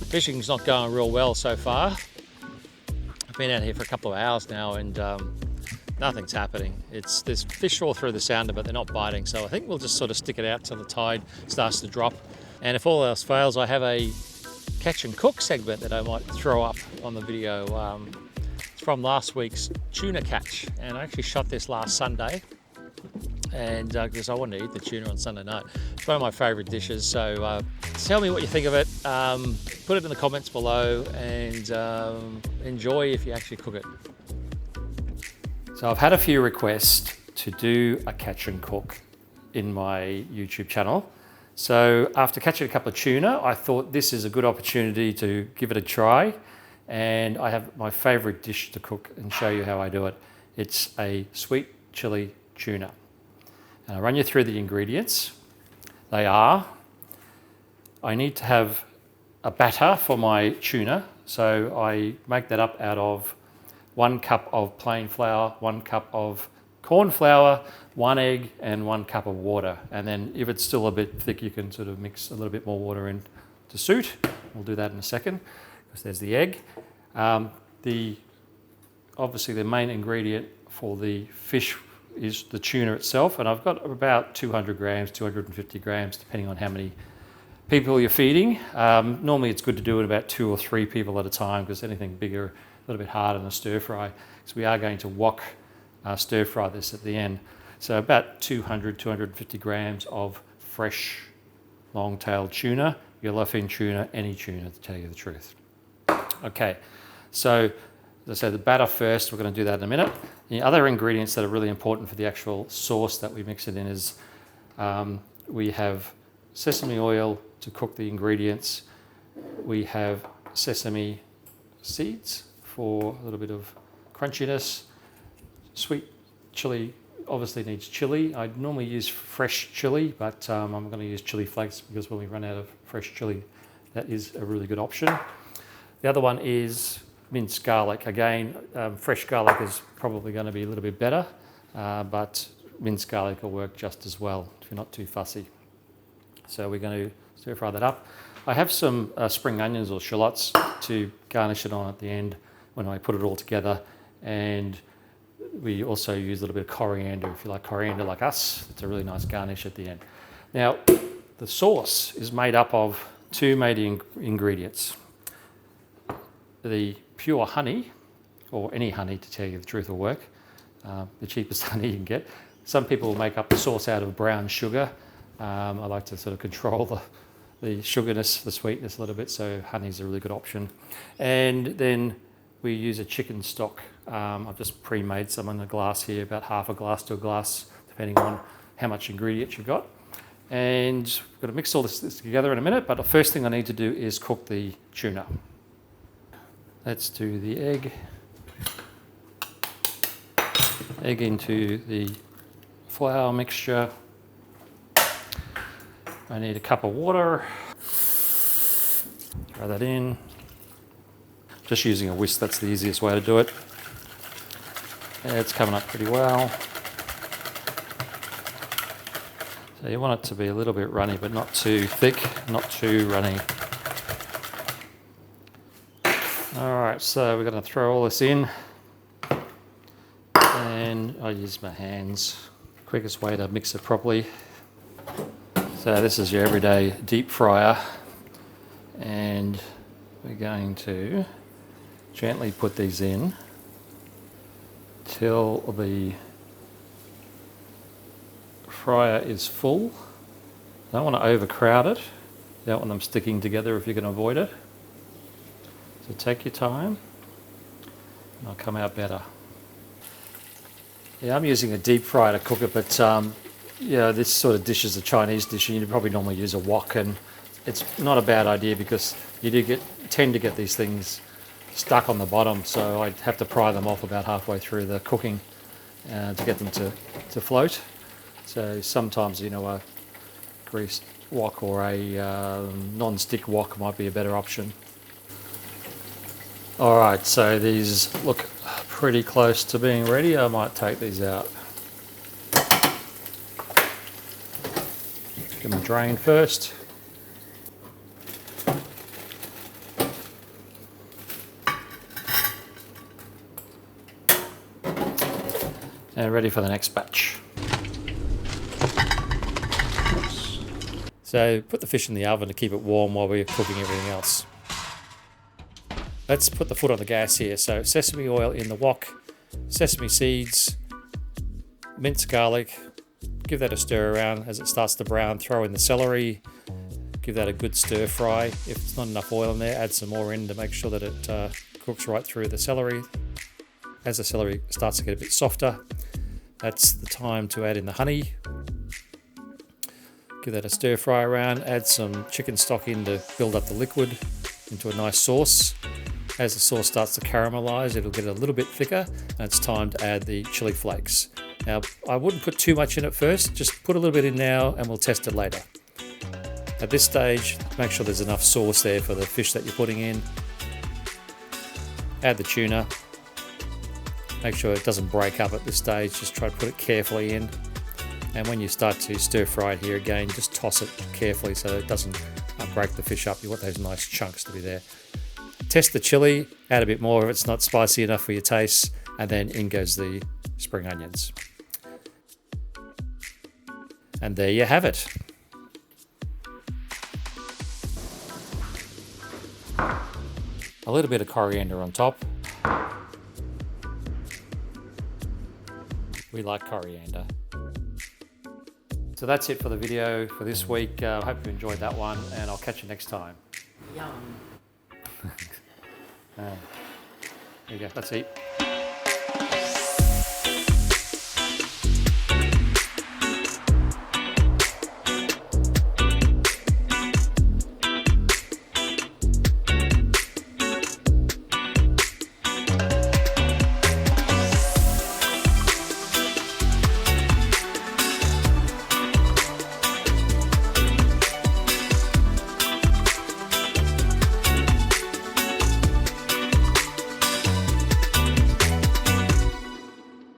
Fishing's not going real well so far. I've been out here for a couple of hours now and nothing's happening. There's fish all through the sounder, but they're not biting. So I think we'll just sort of stick it out till the tide starts to drop. And if all else fails, I have a catch and cook segment that I might throw up on the video. It's from last week's tuna catch, and I actually shot this last Sunday. And because I wanted to eat the tuna on Sunday night. It's one of my favourite dishes, so tell me what you think of it. Put it in the comments below and enjoy if you actually cook it. So I've had a few requests to do a catch and cook in my YouTube channel. So after catching a couple of tuna, I thought this is a good opportunity to give it a try. And I have my favourite dish to cook and show you how I do it. It's a sweet chili tuna. And I'll run you through the ingredients. They are, I need to have a batter for my tuna. So I make that up out of 1 cup of plain flour, 1 cup of corn flour, 1 egg, and 1 cup of water. And then if it's still a bit thick, you can sort of mix a little bit more water in to suit. We'll do that in a second, because there's the egg. Obviously the main ingredient for the fish is the tuna itself, and I've got about 200 grams, 250 grams, depending on how many people you're feeding. Normally it's good to do it about 2 or 3 people at a time, because anything bigger, a little bit harder than a stir fry. So we are going to wok stir fry this at the end. So about 200, 250 grams of fresh long-tailed tuna, yellowfin tuna, any tuna, to tell you the truth. Okay, so as I said, the batter first, we're going to do that in a minute. The other ingredients that are really important for the actual sauce that we mix it in is we have sesame oil to cook the ingredients. We have sesame seeds for a little bit of crunchiness. Sweet chili obviously needs chili. I normally use fresh chili, but I'm going to use chili flakes because when we run out of fresh chili, that is a really good option. The other one is minced garlic. Again, fresh garlic is probably going to be a little bit better, but minced garlic will work just as well if you're not too fussy. So we're going to stir fry that up. I have some spring onions or shallots to garnish it on at the end when I put it all together, and we also use a little bit of coriander. If you like coriander like us, it's a really nice garnish at the end. Now, the sauce is made up of 2 main ingredients. The pure honey, or any honey to tell you the truth will work, the cheapest honey you can get. Some people will make up the sauce out of brown sugar. I like to sort of control the sugarness, the sweetness a little bit, so honey's a really good option. And then we use a chicken stock. I've just pre-made some in a glass here, about half a glass to a glass, depending on how much ingredients you've got. And we're going to mix all this together in a minute, but the first thing I need to do is cook the tuna. Let's do the egg. Egg into the flour mixture. I need a cup of water. Throw that in. Just using a whisk, that's the easiest way to do it. It's coming up pretty well. So you want it to be a little bit runny, but not too thick, not too runny. All right, so we're going to throw all this in, and I use my hands. Quickest way to mix it properly. So this is your everyday deep fryer, and we're going to gently put these in till the fryer is full. Don't want to overcrowd it. You don't want them sticking together if you can avoid it. So take your time, and they'll come out better. Yeah, I'm using a deep fryer to cook it, but yeah, this sort of dish is a Chinese dish, and you probably normally use a wok, and it's not a bad idea because you do tend to get these things stuck on the bottom, so I'd have to pry them off about halfway through the cooking to get them to float. So sometimes, you know, a greased wok or a non-stick wok might be a better option. All right, so these look pretty close to being ready. I might take these out. Give them a drain first. And ready for the next batch. So put the fish in the oven to keep it warm while we're cooking everything else. Let's put the foot on the gas here. So sesame oil in the wok, sesame seeds, minced garlic, give that a stir around. As it starts to brown, throw in the celery, give that a good stir fry. If it's not enough oil in there, add some more in to make sure that it cooks right through the celery. As the celery starts to get a bit softer, that's the time to add in the honey. Give that a stir fry around, add some chicken stock in to build up the liquid into a nice sauce. As the sauce starts to caramelize, it'll get a little bit thicker, and it's time to add the chili flakes. Now, I wouldn't put too much in at first, just put a little bit in now and we'll test it later. At this stage, make sure there's enough sauce there for the fish that you're putting in. Add the tuna. Make sure it doesn't break up at this stage, just try to put it carefully in. And when you start to stir fry it here again, just toss it carefully so it doesn't break the fish up. You want those nice chunks to be there. Test the chili, add a bit more if it's not spicy enough for your taste, and then in goes the spring onions. And there you have it. A little bit of coriander on top. We like coriander. So that's it for the video for this week. I hope you enjoyed that one, and I'll catch you next time. Yum. There you go, let's eat.